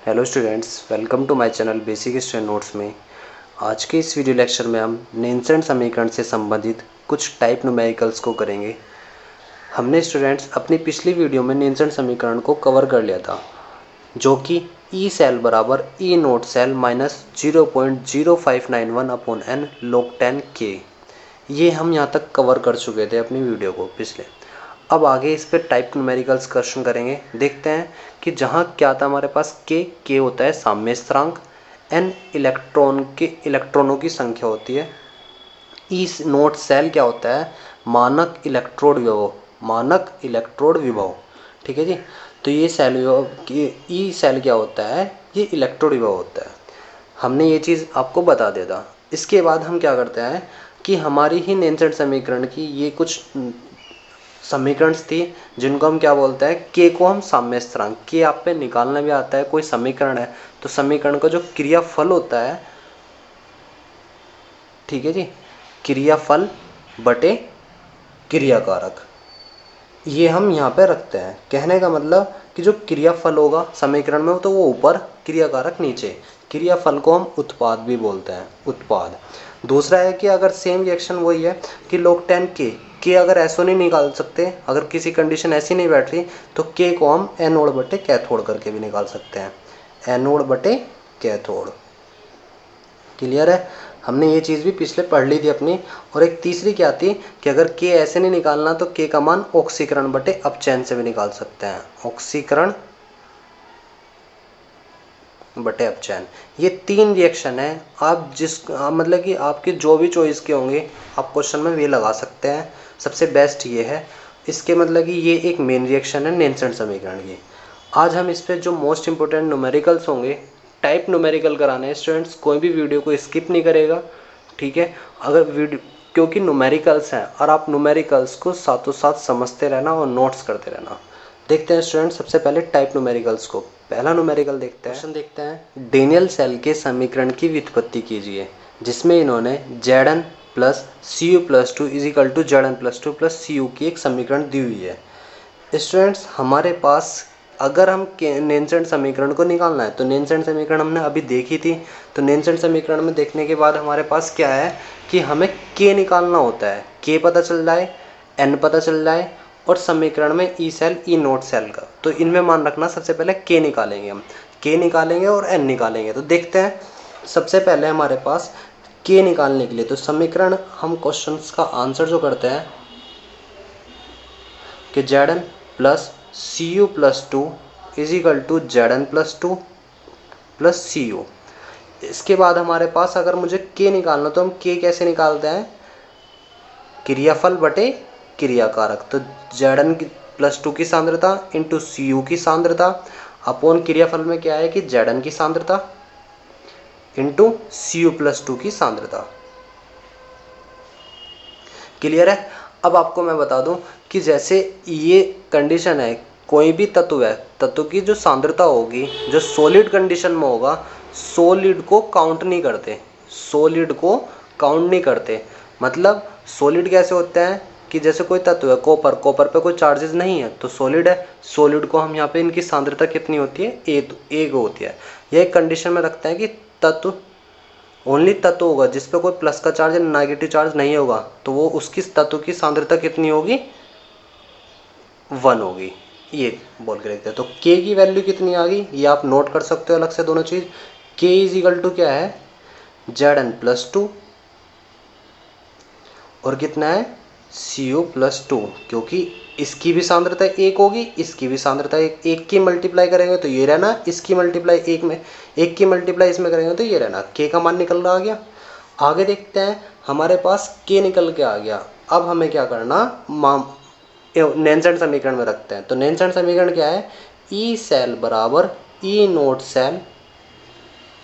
Hello students, welcome to my channel basic student notes में। आज के इस वीडियो लेक्चर में हम नेंसेंट समीकरण से संबंधित कुछ टाइप न्यूमेरिकल्स को करेंगे। हमने स्टूडेंट्स अपनी पिछली वीडियो में नेंसेंट समीकरण को कवर कर लिया था, जो कि ई सेल बराबर E naught cell minus 0.0591 upon n log 10 के। ये हम यहाँ तक कवर कर चुके थे अपनी वीडियो को पिछले। अब आगे इस पे टाइप न्यूमेरिकल्स क्वेश्चन करेंगे। देखते हैं कि जहाँ क्या था हमारे पास के होता है साम्य स्थिरांक, एन इलेक्ट्रॉनों की संख्या होती है, ई नोट सेल क्या होता है मानक इलेक्ट्रोड विभव। ठीक है जी। तो ये सेल विभव ई सेल क्या होता है, ये इलेक्ट्रोड विभव होता है। हमने ये चीज़ आपको बता दिया था। इसके बाद हम क्या करते हैं कि हमारी ही नेंसेंट समीकरण की ये कुछ समीकरण थी जिनको हम क्या बोलते हैं, के को हम साम्य स्थिरांक, के आप पे निकालना भी आता है। कोई समीकरण है तो समीकरण का जो क्रियाफल होता है, ठीक है जी, क्रियाफल बटे क्रियाकारक, ये हम यहाँ पे रखते हैं। कहने का मतलब कि जो क्रियाफल होगा समीकरण में तो वो ऊपर, क्रियाकारक नीचे। क्रियाफल को हम उत्पाद भी बोलते हैं, उत्पाद। दूसरा है कि अगर सेम रिएक्शन वही है कि log 10 के अगर ऐसो नहीं निकाल सकते, अगर किसी कंडीशन ऐसी नहीं बैठ रही तो के को हम एनोड बटे कैथोड करके भी निकाल सकते हैं, एनोड बटे कैथोड। क्लियर है। हमने ये चीज़ भी पिछले पढ़ ली थी अपनी। और एक तीसरी क्या थी कि अगर के ऐसे नहीं निकालना तो के का मान ऑक्सीकरण बटे अपचयन से भी निकाल सकते हैं, ऑक्सीकरण बटे अपचयन। ये तीन रिएक्शन है। मतलब कि आपके जो भी चॉइस के होंगे आप क्वेश्चन में ये लगा सकते हैं। सबसे बेस्ट ये है। इसके मतलब कि ये एक मेन रिएक्शन है नेंसेंट समीकरण की। आज हम इस पे जो मोस्ट इंपोर्टेंट न्यूमेरिकल्स होंगे, टाइप न्यूमेरिकल कराने हैं स्टूडेंट्स, कोई भी वीडियो को स्किप नहीं करेगा। ठीक है। अगर वीडियो, क्योंकि न्यूमेरिकल्स हैं और आप न्यूमेरिकल्स को साथों साथ समझते रहना और नोट्स करते रहना। देखते हैं स्टूडेंट सबसे पहले टाइप न्यूमेरिकल्स को। पहला न्यूमेरिकल देखते हैं। क्वेश्चन देखते हैं, डेनियल सेल के समीकरण की व्युत्पत्ति कीजिए, जिसमें इन्होंने Zn plus C U plus two is equal to Zn plus two plus C U की एक समीकरण दी हुई है। स्टूडेंट्स हमारे पास अगर हम नेंसेंट समीकरण को निकालना है तो नेंसेंट समीकरण हमने अभी देखी थी। तो नेंसेंट समीकरण में देखने के बाद हमारे पास क्या है कि हमें के निकालना होता है। के पता चल जाए, एन पता चल जाए, और समीकरण में E cell E naught cell का, तो इनमें मान रखना सबसे पहले के निकालेंगे हम, के निकालेंगे और एन निकालेंगे। तो देखते हैं सबसे पहले हमारे पास के निकालने के लिए तो समीकरण हम क्वेश्चंस का आंसर जो करते हैं कि Zn plus C U plus two is equal to Zn plus two plus C U. इसके बाद हमारे पास अगर मुझे के निकालना तो हम के कैसे निकालते हैं, क्रियाफल बटे क्रियाकारक। तो Zn प्लस टू की सांद्रता इंटू सी यू की सांद्रता अपॉन क्रियाफल में क्या है कि Zn की सांद्रता into C U plus two की सांद्रता। क्लियर है। अब आपको मैं बता दूं कि जैसे ये कंडीशन है, कोई भी तत्व है, तत्व की जो सांद्रता होगी जो सॉलिड कंडीशन में होगा, सॉलिड को काउंट नहीं करते, सॉलिड को काउंट नहीं करते। मतलब सॉलिड कैसे होते हैं कि जैसे कोई तत्व है कॉपर, कॉपर पे कोई चार्जेस नहीं है तो सॉलिड है। सॉलिड को हम यहाँ पे इनकी सांद्रता कितनी होती है, एक होती है। यह एक कंडीशन में रखते हैं कि तत्व ओनली तत्व होगा जिस पे कोई प्लस का चार्ज या नेगेटिव चार्ज नहीं होगा, तो वो उसकी तत्व की सांद्रता कितनी होगी, 1 होगी। ये बोल के लिखते हैं। तो के की वैल्यू कितनी आ गई ये आप नोट कर सकते हो अलग से दोनों चीज। के इज इक्वल टू क्या है, Zn प्लस टू, और कितना है सी यू प्लस टू, क्योंकि इसकी भी सांद्रता एक होगी, इसकी भी सांद्रता एक की मल्टीप्लाई करेंगे तो ये रहना, इसकी मल्टीप्लाई एक में, एक की मल्टीप्लाई इसमें करेंगे तो ये रहना। के का मान निकल आ गया। आगे देखते हैं, हमारे पास के निकल के आ गया। अब हमें क्या करना, नेंसेंट समीकरण में रखते हैं। तो नेंसेंट समीकरण क्या है, ई सेल बराबर E naught cell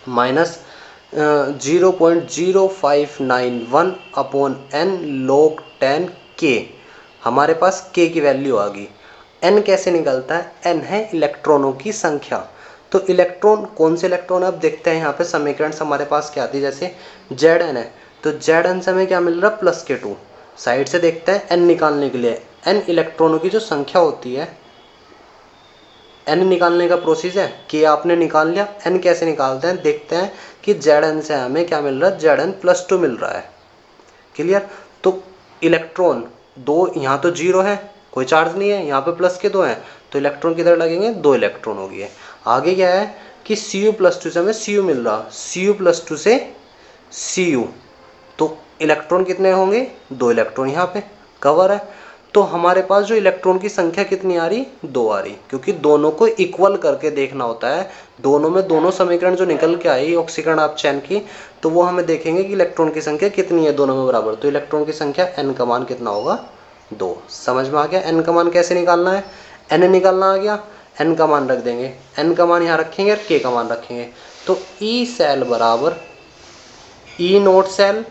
minus 0.0591 upon n log 10 के। हमारे पास के की वैल्यू आ गई। एन कैसे निकलता है, एन है इलेक्ट्रॉनों की संख्या। तो इलेक्ट्रॉन कौन से इलेक्ट्रॉन है, अब देखते हैं यहाँ पे समीकरण हमारे पास क्या आती है। जैसे Zn है तो Zn से हमें क्या मिल रहा है, प्लस के टू। साइड से देखते हैं एन निकालने के लिए, एन इलेक्ट्रॉनों की जो संख्या होती है, एन निकालने का प्रोसेस है, के आपने निकाल लिया, एन कैसे निकालते हैं देखते हैं कि जेड एन से हमें क्या मिल रहा है, जेड एन प्लस 2 मिल रहा है। क्लियर। तो इलेक्ट्रॉन दो, यहाँ तो जीरो है, कोई चार्ज नहीं है, यहाँ पे प्लस के दो हैं, तो इलेक्ट्रॉन किधर लगेंगे, दो इलेक्ट्रॉन हो गए। आगे क्या है कि सी यू प्लस 2 से हमें सी यू मिल रहा, सी यू प्लस 2 से सी यू, तो इलेक्ट्रॉन कितने होंगे, दो इलेक्ट्रॉन यहाँ पे कवर है। तो हमारे पास जो इलेक्ट्रॉन की संख्या कितनी आ रही, दो आ रही, क्योंकि दोनों को इक्वल करके देखना होता है। दोनों में दोनों समीकरण जो निकल के आई ऑक्सीकरण आप चैन की, तो वो हमें देखेंगे कि इलेक्ट्रॉन की संख्या कितनी है दोनों में बराबर, तो इलेक्ट्रॉन की संख्या एन का मान कितना होगा, दो। समझ में आ गया एन का मान कैसे निकालना है, एन निकालना आ गया, एन का मान रख देंगे, एन का मान यहाँ रखेंगे और के का मान रखेंगे। तो ई सेल बराबर E naught cell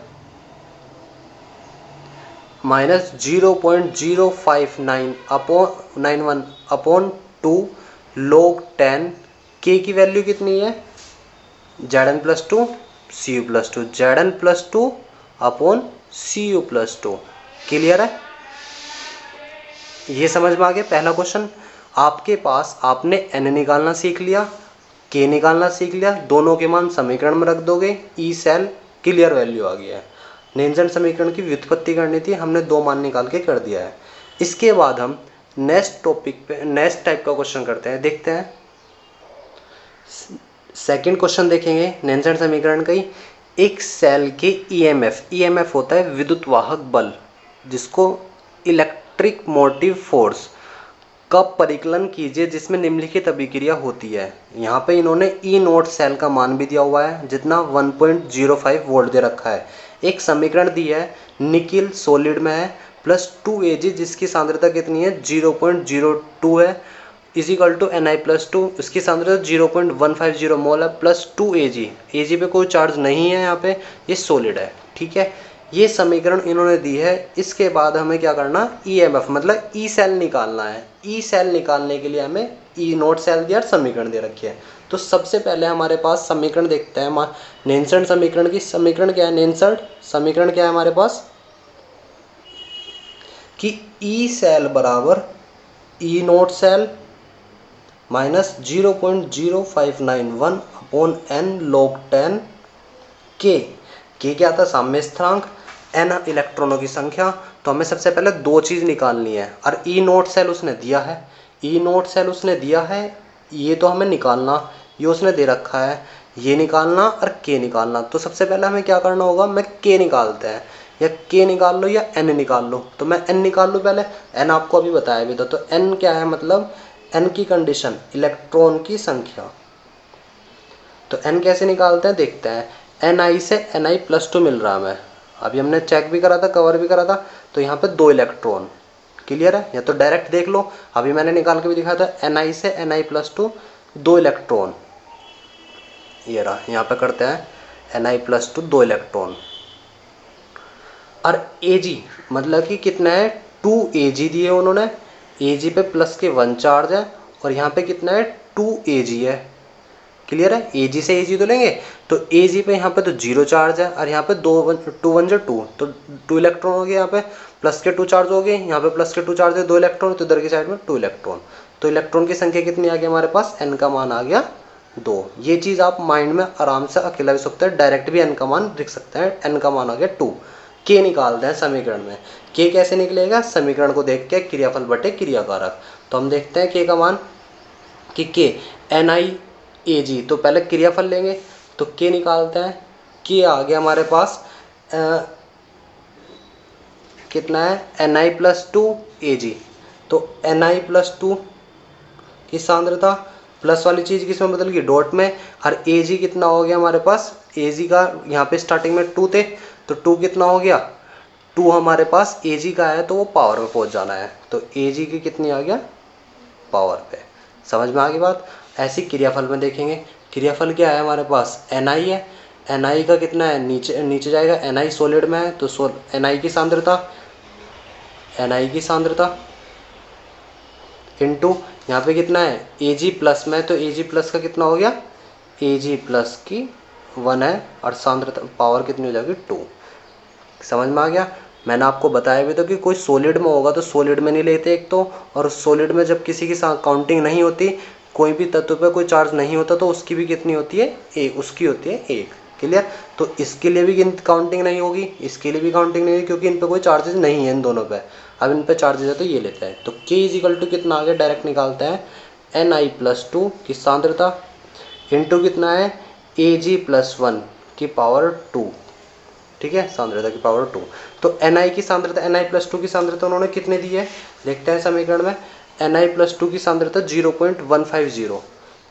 minus 0.059 upon 91 upon 2 log 10, K की वैल्यू कितनी है, Z N plus 2 C U plus 2, Z N plus 2 upon C U plus 2। Clear है, ये समझ में आ गया पहला क्वेश्चन। आपके पास आपने एन निकालना सीख लिया, के निकालना सीख लिया, दोनों के मान समीकरण में रख दोगे, ई सेल क्लियर वैल्यू आ गया है। नेंजन समीकरण की व्युत्पत्ति करनी थी, हमने दो मान निकाल के कर दिया है। इसके बाद हम नेक्स्ट टॉपिक पे नेक्स्ट टाइप का क्वेश्चन करते हैं, देखते हैं। सेकंड क्वेश्चन देखेंगे नेंजन समीकरण का ही। एक सेल के ईएमएफ होता है विद्युत वाहक बल, जिसको इलेक्ट्रिक मोटिव फोर्स का परिकलन कीजिए जिसमें निम्नलिखित अभिक्रिया होती है। यहाँ पे इन्होंने ई नोट सेल का मान भी दिया हुआ है जितना 1.05 वोल्ट दे रखा है। एक समीकरण दिया है, निकिल सॉलिड में है प्लस 2Ag जिसकी सांद्रता कितनी है 0.02 है, इजिकल टू Ni+2, उसकी सांद्रता 0.150 मोल है, प्लस 2Ag, Ag पे कोई चार्ज नहीं है, यहाँ पे ये सॉलिड है। ठीक है, ये समीकरण इन्होंने दी है। इसके बाद हमें क्या करना, ईएमएफ मतलब ई सेल निकालना है। ई सेल निकालने के लिए हमें ई नोट सेल दिया और समीकरण दे रखी है। तो सबसे पहले हमारे पास समीकरण देखते हैं, नेंसर्ट समीकरण की। समीकरण क्या है, नेंसर्ट समीकरण क्या है हमारे पास कि ई सेल बराबर E naught cell minus 0.0591 upon n log 10 K क्या था, साम्य स्थिरांक, एन इलेक्ट्रॉनों की संख्या। तो हमें सबसे पहले दो चीज़ निकालनी है और ई नोट सेल उसने दिया है, ई नोट सेल उसने दिया है, ये तो हमें निकालना, ये उसने दे रखा है, ये निकालना और के निकालना। तो सबसे पहले हमें क्या करना होगा, मैं के निकालते हैं, या के निकाल लो या एन निकाल लो। तो मैं एन निकाल लूँ पहले, एन आपको अभी बताया भी था। तो एन क्या है, मतलब एन की कंडीशन इलेक्ट्रॉन की संख्या। तो एन कैसे निकालते हैं देखते हैं। एन आई से Ni+2 मिल रहा है हमें, अभी हमने चेक भी करा था, कवर भी करा था। तो यहाँ पे दो इलेक्ट्रॉन, क्लियर है, या तो डायरेक्ट देख लो, अभी मैंने निकाल के भी दिखाया था। Ni से Ni+2 दो इलेक्ट्रॉन, ये रहा, यहाँ पे करते हैं Ni+2 दो इलेक्ट्रॉन। और Ag मतलब कि कितना है, 2Ag दिए उन्होंने, Ag पे प्लस के 1 चार्ज है और यहाँ पे कितना है 2Ag है। क्लियर है, Ag से Ag तो लेंगे, तो Ag पे यहाँ पे तो 0 चार्ज है और यहाँ पे 2 1 जो 2, तो 2 इलेक्ट्रॉन हो गए, यहाँ पे प्लस के 2 चार्ज हो गए, यहाँ पे प्लस के 2 चार्ज है, 2 इलेक्ट्रॉन, तो इधर की साइड में 2 इलेक्ट्रॉन। तो इलेक्ट्रॉन की संख्या कितनी आ गई हमारे पास, n का मान आ गया 2। ये चीज़ आप माइंड में आराम से अकेला भी सकते हैं, डायरेक्ट भी n का मान लिख सकते हैं, n का मान आ गया 2। के निकालते हैं समीकरण में, के कैसे निकलेगा, समीकरण को देख के क्रियाफल बटे क्रियाकारक। तो हम देखते हैं के का मान कि के Ni तो पहले क्रियाफल लेंगे, तो के निकालते हैं, के आ गया हमारे पास कितना है Ni+2Ag। तो Ni+2 की सांद्रता प्लस वाली चीज़ किस में बदल गई, डॉट में, और Ag कितना हो गया हमारे पास, Ag का यहाँ पे स्टार्टिंग में 2 थे, तो 2 कितना हो गया, 2 हमारे पास Ag का है तो वो पावर में पहुँच जाना है, तो Ag की कितनी आ गया, पावर पे। समझ में आ गई बात। ऐसी क्रियाफल में देखेंगे, क्रियाफल क्या है हमारे पास, Ni है, Ni का कितना है, नीचे जाएगा, Ni सॉलिड में है तो Ni की सांद्रता इनटू यहाँ पे कितना है, Ag प्लस में, तो Ag प्लस का कितना हो गया, Ag प्लस की 1 है और सांद्रता पावर कितनी हो जाएगी 2। समझ में आ गया। मैंने आपको बताया भी था कि कोई सॉलिड में होगा तो सॉलिड में नहीं लेते एक तो, और सॉलिड में जब किसी की काउंटिंग नहीं होती कोई भी तत्व पे कोई चार्ज नहीं होता तो उसकी भी कितनी होती है, एक, उसकी होती है एक। क्लियर। तो इसके लिए भी काउंटिंग नहीं होगी, इसके लिए भी काउंटिंग नहीं होगी, क्योंकि इन पे कोई चार्जेस नहीं है इन दोनों पे। अब इन पे चार्जेस है तो ये लेते हैं। तो k इजिकल टू कितना आ गया, डायरेक्ट निकालते हैं Ni+2 की सांद्रता इंटू कितना है Ag+1 की पावर 2। ठीक है, सांद्रता की पावर 2। तो Ni की सांद्रता, Ni+2 की सांद्रता उन्होंने कितने दी है, देखते हैं समीकरण में। Ni+2 की सांद्रता 0.150।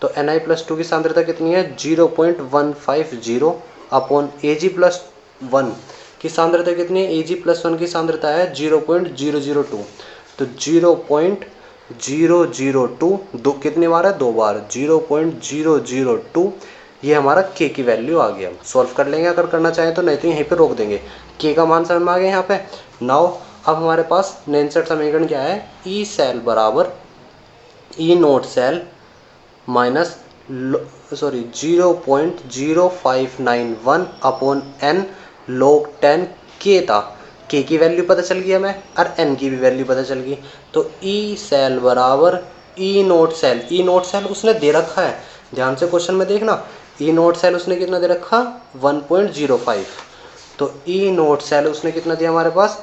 तो Ni+2 की सांद्रता कितनी है 0.150 अपॉन Ag+1 की सांद्रता कितनी है, Ag+1 की सांद्रता है 0.002। तो 0.002 दो कितने बार है, दो बार, 0.002 ये हमारा k की वैल्यू आ गया। सॉल्व कर लेंगे अगर करना चाहें तो, नहीं तो यहीं पे रोक देंगे। k का मान समझ में आ गया यहाँ पे। नाउ अब हमारे पास नेनसेट समीकरण क्या है, ई सेल बराबर E naught cell minus 0.0591 upon n log 10 k था। k की वैल्यू पता चल गई हमें और n की भी वैल्यू पता चल गई। तो ई सेल बराबर ई नोट सेल, ई नोट सेल उसने दे रखा है, ध्यान से क्वेश्चन में देखना। ई नोट सेल उसने कितना दे रखा 1.05। तो ई नोट सेल उसने कितना दिया हमारे पास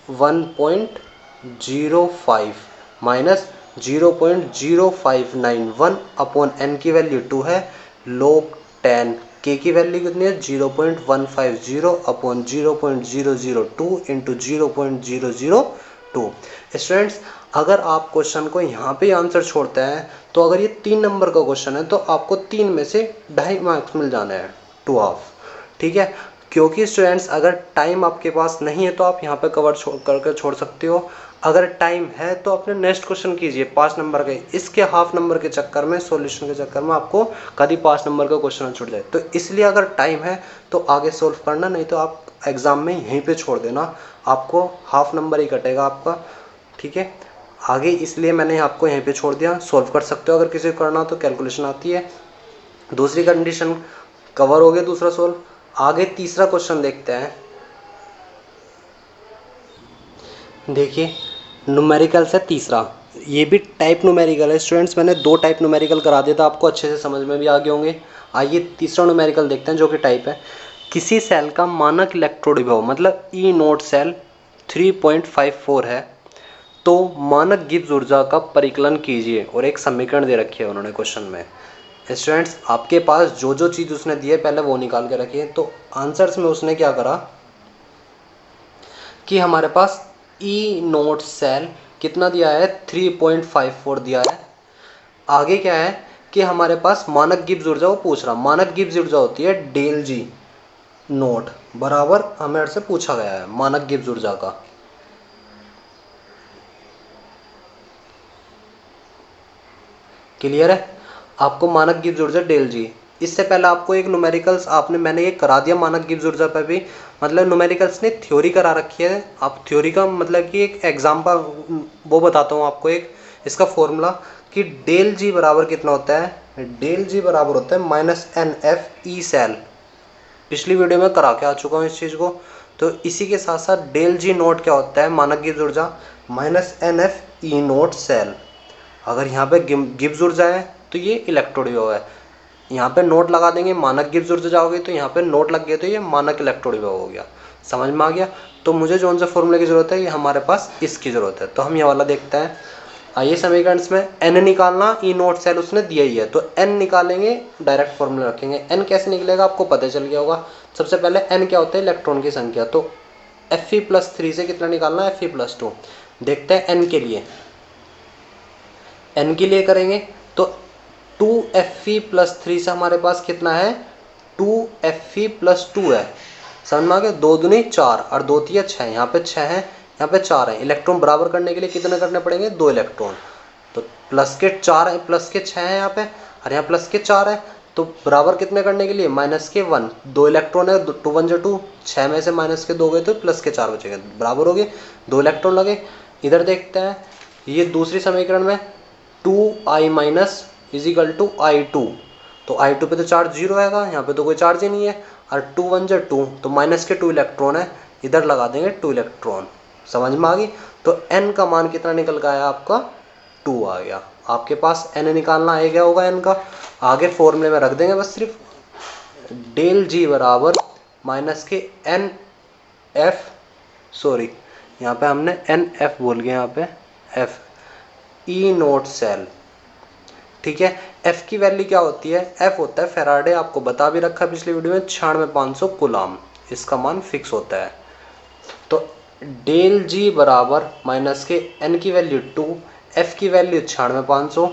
1.05 माइनस 0.0591 अपॉन n की वैल्यू 2 है, log 10 k की वैल्यू कितनी है 0.150 अपॉन 0.002 इंटू 0.002। स्टूडेंट्स अगर आप क्वेश्चन को यहाँ पे आंसर छोड़ते हैं तो अगर ये 3 नंबर का क्वेश्चन है तो आपको 3 में से 2.5 मार्क्स मिल जाने हैं, 2.5। ठीक है, क्योंकि स्टूडेंट्स अगर टाइम आपके पास नहीं है तो आप यहाँ पे कवर करके छोड़ सकते हो। अगर टाइम है तो अपने नेक्स्ट क्वेश्चन कीजिए 5 नंबर के, इसके हाफ नंबर के चक्कर में, सॉल्यूशन के चक्कर में आपको कभी 5 नंबर का क्वेश्चन छूट जाए। तो इसलिए अगर टाइम है तो आगे सोल्व करना, नहीं तो आप एग्जाम में यहीं पे छोड़ देना, आपको हाफ नंबर ही कटेगा आपका। ठीक है, आगे इसलिए मैंने आपको यहीं पे छोड़ दिया। सोल्व कर सकते हो अगर किसी को करना हो तो, कैलकुलेशन आती है। दूसरी कंडीशन कवर हो गया, दूसरा सोल्व। आगे तीसरा क्वेश्चन देखते हैं। देखिए न्यूमेरिकल से तीसरा, ये भी टाइप न्यूमेरिकल है स्टूडेंट्स। मैंने 2 टाइप न्यूमेरिकल करा दिया था, आपको अच्छे से समझ में भी आ गए होंगे। आइए तीसरा न्यूमेरिकल देखते हैं जो कि टाइप है। किसी सेल का मानक इलेक्ट्रोड विभव मतलब ई नोट सेल 3.54 है तो मानक गिब्स ऊर्जा का परिकलन कीजिए, और एक समीकरण दे रखी है उन्होंने क्वेश्चन में। स्टूडेंट्स आपके पास जो जो चीज़ उसने दी है पहले वो निकाल के रखिए। तो आंसर्स में उसने क्या करा कि हमारे पास ई नोट सेल कितना दिया है 3.54 दिया है। आगे क्या है कि हमारे पास मानक गिब्स ऊर्जा, वो पूछ रहा मानक गिब्स ऊर्जा होती है डेल जी नोट बराबर, हमें से पूछा गया है मानक गिब्स ऊर्जा का। क्लियर है, आपको मानक गिब्स ऊर्जा डेल जी। इससे पहले आपको एक न्यूमेरिकल्स मैंने ये करा दिया मानक गिब्स ऊर्जा पर भी, मतलब न्यूमेरिकल्स ने थ्योरी करा रखी है। आप थ्योरी का मतलब कि एक एग्जाम्पल वो बताता हूँ आपको, एक इसका फॉर्मूला कि डेल जी बराबर कितना होता है, डेल जी बराबर होता है -NF ई सेल। पिछली वीडियो में करा के आ चुका हूँ इस चीज़ को। तो इसी के साथ साथ डेल जी नोट क्या होता है, मानक गिब्स ऊर्जा -NF ई नोट सेल। अगर यहाँ पे गिब्स ऊर्जा है तो ये इलेक्ट्रोड विभव है, यहाँ पे नोट लगा देंगे, मानक गिब्स ऊर्जा जाओगे तो यहाँ पे नोट लग गया तो ये मानक इलेक्ट्रोड विभव हो गया। समझ में आ गया। तो मुझे जो से फॉर्मूले की जरूरत है ये हमारे पास इसकी जरूरत है, तो हम ये वाला देखते हैं। आइए समीकरण में n निकालना, ई नोट सेल उसने दिया ही है तो n निकालेंगे, डायरेक्ट फॉर्मूला रखेंगे। n कैसे निकलेगा आपको पता चल गया होगा। सबसे पहले n क्या होता है, इलेक्ट्रॉन की संख्या। तो Fe+3 से कितना निकालना है, Fe+2। देखते हैं n के लिए, n के लिए करेंगे तो 2Fe+3 से हमारे पास कितना है 2Fe+2 है। समझ में आ गया, 2 दूनी 4 और 2 तिया 6, यहाँ पे 6 है यहाँ पे 4 है। इलेक्ट्रॉन बराबर करने के लिए कितने करने पड़ेंगे, 2 इलेक्ट्रॉन। तो प्लस के 4 है, प्लस के 6 है यहाँ पे और यहाँ प्लस के 4 है। तो बराबर कितने करने के लिए, माइनस के 1, 2 इलेक्ट्रॉन है, 2 1 जो 2, 6 में से माइनस के 2 गए तो प्लस के 4 बचेंगे, बराबर हो गए, 2 इलेक्ट्रॉन लगे। इधर देखते हैं ये दूसरी समीकरण में 2i minus is equal to I2। तो I2 पे तो चार्ज 0 आएगा, यहाँ पे तो कोई चार्ज ही नहीं है, और 2 1 जो 2, तो माइनस के 2 इलेक्ट्रॉन है, इधर लगा देंगे 2 इलेक्ट्रॉन। समझ में आ गई। तो n का मान कितना निकल के आया आपका 2 आ गया। आपके पास n निकालना आ गया होगा n का, आगे फॉर्मूले में रख देंगे बस सिर्फ डेल जी बराबर माइनस के एन एफ, सॉरी यहाँ पे हमने एन एफ बोल गया, यहाँ पे एफ ई नोट सेल। ठीक है, एफ की वैल्यू क्या होती है, एफ होता है फैराडे, आपको बता भी रखा है पिछली वीडियो में, 96,500 कूलाम इसका मान फिक्स होता है। तो डेल जी बराबर माइनस के एन की वैल्यू 2, एफ की वैल्यू 96,500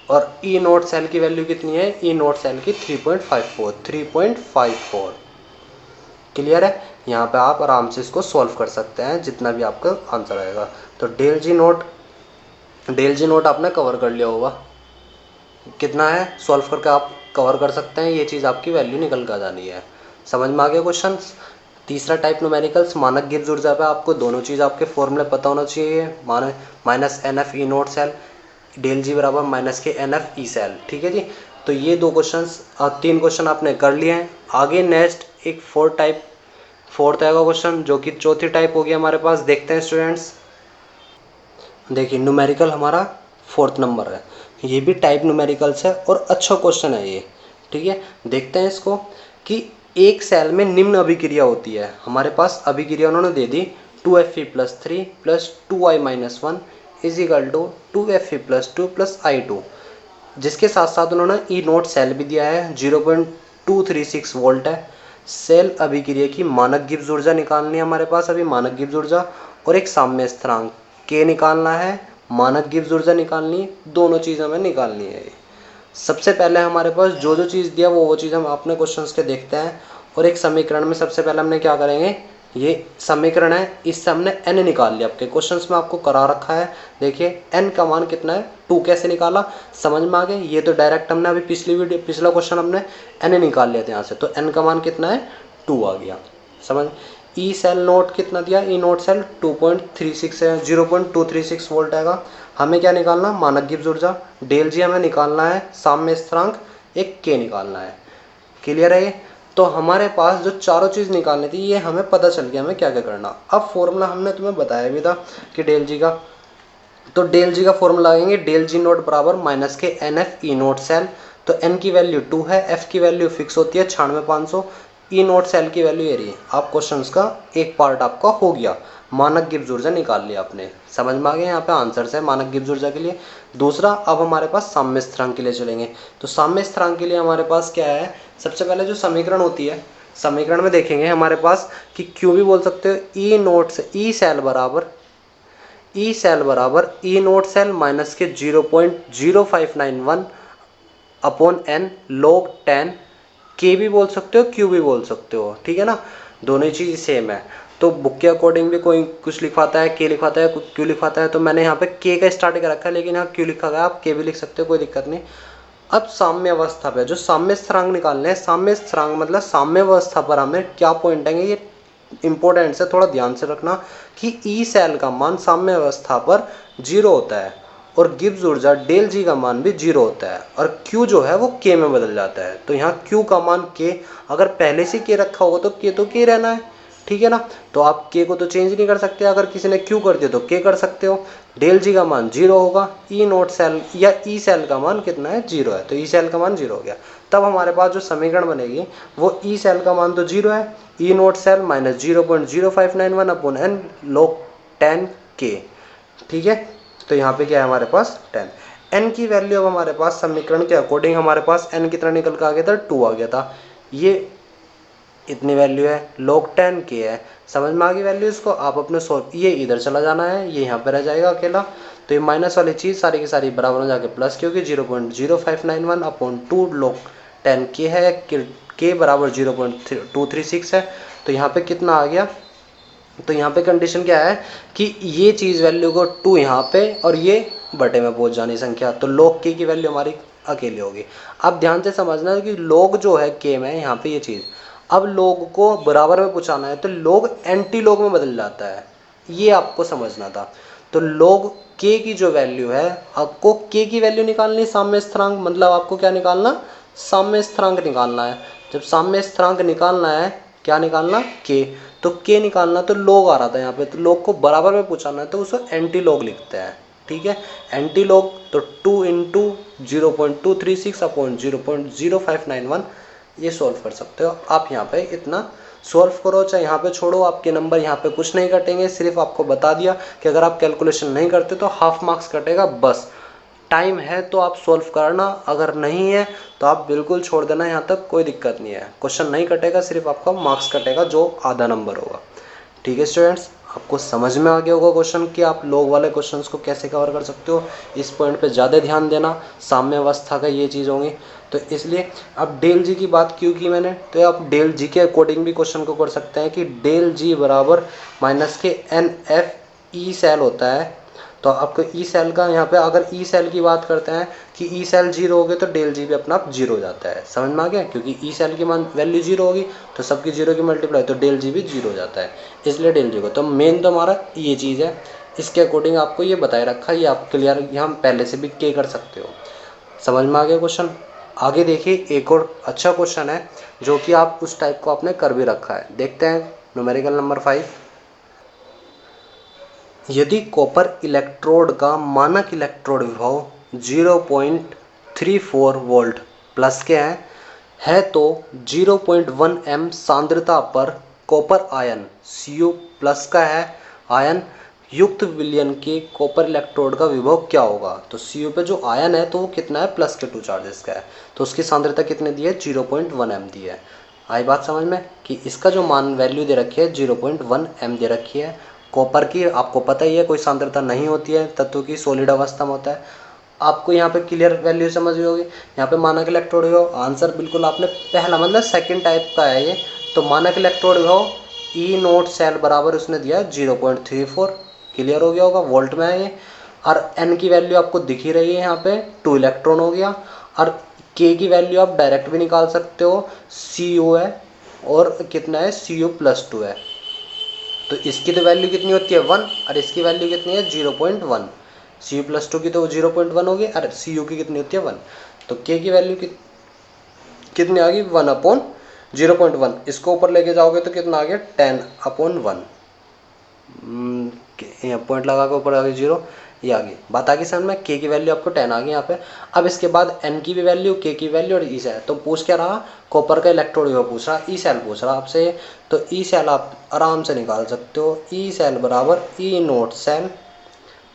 और ई नोट सेल की वैल्यू कितनी है, ई नोट सेल की 3.54। क्लियर है, यहाँ पे आप आराम से इसको सॉल्व कर सकते हैं जितना भी आपका आंसर आएगा। तो डेल जी नोट आपने कवर कर लिया होगा, कितना है सॉल्व करके आप कवर कर सकते हैं, ये चीज़ आपकी वैल्यू निकल कर जानी है। समझ में आ गया क्वेश्चन। तीसरा टाइप न्यूमेरिकल्स, मानक गिब्स ऊर्जा पे आपको दोनों चीज़ आपके फॉर्मूले पता होना चाहिए, minus n F E naught cell, del G बराबर माइनस के एन एफ ई सेल। ठीक है जी, तो ये 2 क्वेश्चन 3 क्वेश्चन आपने कर लिए हैं। आगे नेक्स्ट एक फोर्थ आएगा क्वेश्चन, जो कि चौथी टाइप होगी हमारे पास। देखते हैं स्टूडेंट्स, देखिए न्यूमेरिकल हमारा 4th नंबर है, ये भी टाइप न्यूमेरिकल्स है और अच्छा क्वेश्चन है ये। ठीक है, देखते हैं इसको कि एक सेल में निम्न अभिक्रिया होती है। हमारे पास अभिक्रिया उन्होंने दे दी 2Fe+3 plus 2I-1 is equal to 2Fe+2 plus I2, जिसके साथ साथ उन्होंने ई नोट सेल भी दिया है, 0.236 वोल्ट है। सेल अभिक्रिया की मानक गिब्स ऊर्जा निकालनी है हमारे पास, अभी मानक गिब्स ऊर्जा और एक साम्य स्थिरांक के निकालना है, मानक गिब्स ऊर्जा निकालनी है, दोनों चीज़ हमें निकालनी है। सबसे पहले हमारे पास जो जो चीज़ दिया वो चीज़ हम अपने क्वेश्चंस के देखते हैं। और एक समीकरण में सबसे पहले हमने क्या करेंगे, ये समीकरण है, इससे हमने n निकाल लिया, आपके क्वेश्चंस में आपको करा रखा है। देखिए n का मान कितना है, 2 कैसे निकाला, समझ में आ गया। ये तो डायरेक्ट हमने अभी पिछला क्वेश्चन हमने n निकाल लिया था यहाँ से, तो n का मान कितना है 2 आ गया, समझ। ई सेल नोट कितना दिया, ई नोट सेल 2.36 है, 0.236 वोल्ट आएगा। हमें क्या निकालना, मानक गिब्स ऊर्जा, डेल जी हमें निकालना है, साम्य स्थिरांक एक के निकालना है। क्लियर है ये, तो हमारे पास जो चारों चीज़ निकालनी थी ये हमें पता चल गया हमें क्या क्या करना। अब फॉर्मूला हमने तुम्हें बताया भी था कि डेल जी का, तो डेल जी का फॉर्मूला लगेंगे, डेल जी नोट बराबर माइनस के N F E naught cell. तो एन की वैल्यू 2 है, एफ की वैल्यू फिक्स होती है 96,500, ई नोट सेल की वैल्यू ये रही। आप क्वेश्चंस का एक पार्ट आपका हो गया, मानक गिब्स ऊर्जा निकाल लिया आपने, समझ में आ गया। यहाँ पे आंसर्स है मानक गिब्स ऊर्जा के लिए। दूसरा, अब हमारे पास साम्य स्थिरांक के लिए चलेंगे। तो साम्य स्थिरांक के लिए हमारे पास क्या है, सबसे पहले जो समीकरण होती है, समीकरण में देखेंगे हमारे पास कि क्यों भी बोल सकते हो, ई नोट से ई सेल बराबर ई नोट सेल माइनस के 0.0591 अपॉन एन लॉग 10 के भी बोल सकते हो, क्यू भी बोल सकते हो। ठीक है ना, दोनों ही चीज़ सेम है। तो बुक के अकॉर्डिंग भी कोई कुछ लिखवाता है, के लिखवाता है, क्यू लिखवाता है, तो मैंने यहाँ पे के का स्टार्ट कर रखा है, लेकिन यहाँ क्यू लिखा गया, आप के भी लिख सकते हो, कोई दिक्कत नहीं। अब साम्य अवस्था पे जो साम्य स्थिरांक निकालने हैं, साम्य स्थिरांक मतलब साम्य अवस्था पर हमें क्या पॉइंट आएंगे, ये इंपॉर्टेंट है, थोड़ा ध्यान से रखना कि ई सेल का मान साम्य अवस्था पर 0 होता है और गिब्स ऊर्जा डेल जी का मान भी 0 होता है और Q जो है वो K में बदल जाता है। तो यहाँ Q का मान K, अगर पहले से K रखा होगा तो K रहना है, ठीक है ना। तो आप K को तो चेंज नहीं कर सकते, अगर किसी ने Q कर दिया तो K कर सकते हो। डेल जी का मान 0 होगा, ई नोट सेल या ई सेल का मान कितना है 0 है, तो ई सेल का मान 0 हो गया। तब हमारे पास जो समीकरण बनेगी वो ई सेल का मान तो 0 है, E naught cell minus 0.0591 upon n log 10 K. ठीक है, तो यहाँ पे क्या है हमारे पास 10। n की वैल्यू अब हमारे पास समीकरण के अकॉर्डिंग हमारे पास n कितना निकल के आ गया था, 2 आ गया था। ये इतनी वैल्यू है, log 10 के है, समझ में आ गई वैल्यू। इसको आप अपने सॉल्व, ये इधर चला जाना है, ये यहाँ पे रह जाएगा अकेला। तो ये माइनस वाली चीज़ सारी की सारी बराबर हो जाके प्लस की होगी, 0.0591 अपॉन 2 log 10 के है, के बराबर 0.236 है। तो यहाँ पे कितना आ गया, तो यहाँ पे कंडीशन क्या है कि ये चीज़ वैल्यू को 2 यहाँ पे और ये बटे में पहुँच जानी संख्या, तो log k की वैल्यू हमारी अकेली होगी। अब ध्यान से समझना है कि log जो है k में यहाँ पे ये चीज़, अब log को बराबर में पहुँचाना है तो log एंटी log में बदल जाता है, ये आपको समझना था। तो log k की जो वैल्यू है, आपको k की वैल्यू निकालनी है साम्य स्थिरांक, मतलब आपको क्या निकालना, साम्य स्थिरांक निकालना है। जब साम्य स्थिरांक निकालना है, क्या निकालना, k, तो k निकालना, तो log आ रहा था यहाँ पे, तो log को बराबर में पहुँचाना है तो उसको एंटी log लिखते हैं। ठीक है। एंटी लॉग तो 2 इंटू 0.236 अपॉन 0.0591 ये सॉल्व कर सकते हो आप। यहाँ पे इतना सॉल्व करो, चाहे यहाँ पे छोड़ो, आपके नंबर यहाँ पे कुछ नहीं कटेंगे। सिर्फ आपको बता दिया कि अगर आप कैलकुलेशन नहीं करते तो हाफ मार्क्स कटेगा बस। टाइम है तो आप सॉल्व करना, अगर नहीं है तो आप बिल्कुल छोड़ देना, यहाँ तक कोई दिक्कत नहीं है। क्वेश्चन नहीं कटेगा, सिर्फ आपका मार्क्स कटेगा जो आधा नंबर होगा। ठीक है स्टूडेंट्स, आपको समझ में आ गया होगा क्वेश्चन कि आप लॉग वाले क्वेश्चंस को कैसे कवर कर सकते हो। इस पॉइंट पे ज़्यादा ध्यान देना, साम्यावस्था का ये चीज़ होंगी। तो इसलिए अब डेल जी की बात क्यों की मैंने, तो आप डेल जी के अकॉर्डिंग भी क्वेश्चन को कर सकते हैं कि डेल जी बराबर माइनस के एन एफ ई सेल होता है। तो आपको ई सेल का यहाँ पे अगर ई सेल की बात करते हैं कि ई सेल जीरो हो गए तो डेल जी भी अपना आप जीरो हो जाता है। समझ में आ गया, क्योंकि ई सेल की मान वैल्यू जीरो होगी तो सबकी जीरो की मल्टीप्लाई तो डेल जी भी जीरो हो जाता है, इसलिए डेल जी को। तो मेन तो हमारा ये चीज़ है, इसके अकॉर्डिंग आपको ये बताए रखा है, ये आप क्लियर यहाँ पहले से भी के कर सकते हो। समझ में आ गया क्वेश्चन। आगे देखिए एक और अच्छा क्वेश्चन है जो कि आप उस टाइप को आपने कर भी रखा है। देखते हैं न्यूमेरिकल नंबर 5। यदि कॉपर इलेक्ट्रोड का मानक इलेक्ट्रोड विभव 0.34 वोल्ट प्लस के है तो 0.1 एम सांद्रता पर कॉपर आयन Cu प्लस का है आयन युक्त विलयन के कॉपर इलेक्ट्रोड का विभव क्या होगा। तो Cu पे जो आयन है तो वो कितना है, प्लस के 2 चार्जेस का है, तो उसकी सांद्रता कितनी दी है, 0.1 एम दी है। आई बात समझ में कि इसका जो मान वैल्यू दे रखी है 0.1 एम दे रखी है। कॉपर की आपको पता ही है कोई सांद्रता नहीं होती है, तत्व की सॉलिड अवस्था में होता है। आपको यहाँ पे क्लियर वैल्यू समझ गई होगी। यहाँ पे मानक इलेक्ट्रोड विभव आंसर बिल्कुल आपने पहला मतलब सेकंड टाइप का है ये। तो मानक इलेक्ट्रोड विभव ई नोट सेल बराबर उसने दिया 0.34, क्लियर हो गया होगा, वोल्ट में है ये। और एन की वैल्यू आपको दिख ही रही है यहाँ पे 2 इलेक्ट्रॉन हो गया। और के की वैल्यू आप डायरेक्ट भी निकाल सकते हो, Cu है और कितना है Cu+2 है। तो इसकी तो वैल्यू कितनी होती है 1 और इसकी वैल्यू कितनी है 0.1। Cu+2 की तो 0.1 होगी और Cu की कितनी होती है 1। तो K की वैल्यू कितनी आ गई 1/0.1। इसको ऊपर लेके जाओगे तो कितना आ गया 10/1। पॉइंट लगा के ऊपर आ गई 0, ये आ गई बात। आ गई समझ में, के की वैल्यू आपको 10 आ गई यहाँ पे। अब इसके बाद एन की भी वैल्यू, के की वैल्यू और ई सेल। तो पूछ क्या रहा, कॉपर का इलेक्ट्रोड विभव पूछ रहा, ई सेल पूछ रहा आपसे। तो ई सेल आप आराम से निकाल सकते हो, ई सेल बराबर ई नोट सेल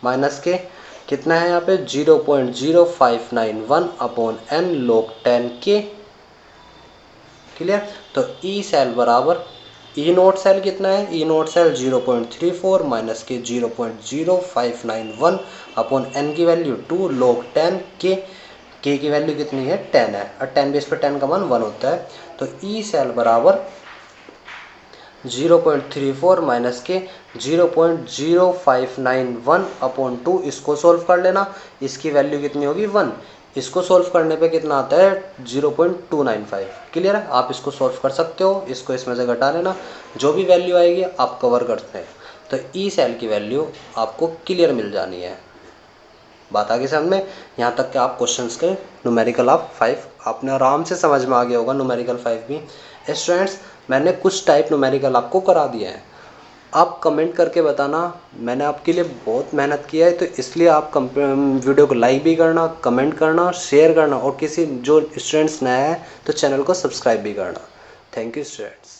माइनस के कितना है यहाँ पे 0.0591 अपॉन एन log 10 के, क्लियर। तो ई सेल बराबर ई नोट सेल कितना है, ई नोट सेल 0.34 माइनस के 0.0591 अपॉन एन की वैल्यू 2 log 10 के की वैल्यू कितनी है 10 है और 10 बेस पर 10 का मान 1 होता है। तो ई सेल बराबर 0.34 माइनस के 0.0591 अपॉन 2, इसको सोल्व कर लेना, इसकी वैल्यू कितनी होगी 1। इसको सोल्व करने पे कितना आता है 0.295, क्लियर है। आप इसको सोल्व कर सकते हो, इसको इसमें से घटा लेना, जो भी वैल्यू आएगी आप कवर करते हैं। तो ई सेल की वैल्यू आपको क्लियर मिल जानी है। बात आगे समझ में, यहाँ तक कि आप क्वेश्चंस के न्यूमेरिकल आप 5 आपने आराम से समझ में आ गया होगा। न्यूमेरिकल 5 भी स्टूडेंट्स मैंने कुछ टाइप न्यूमेरिकल आपको करा दिए हैं, आप कमेंट करके बताना। मैंने आपके लिए बहुत मेहनत किया है, तो इसलिए आप वीडियो को लाइक भी करना, कमेंट करना, शेयर करना, और किसी जो स्टूडेंट्स नया है तो चैनल को सब्सक्राइब भी करना। Thank you students.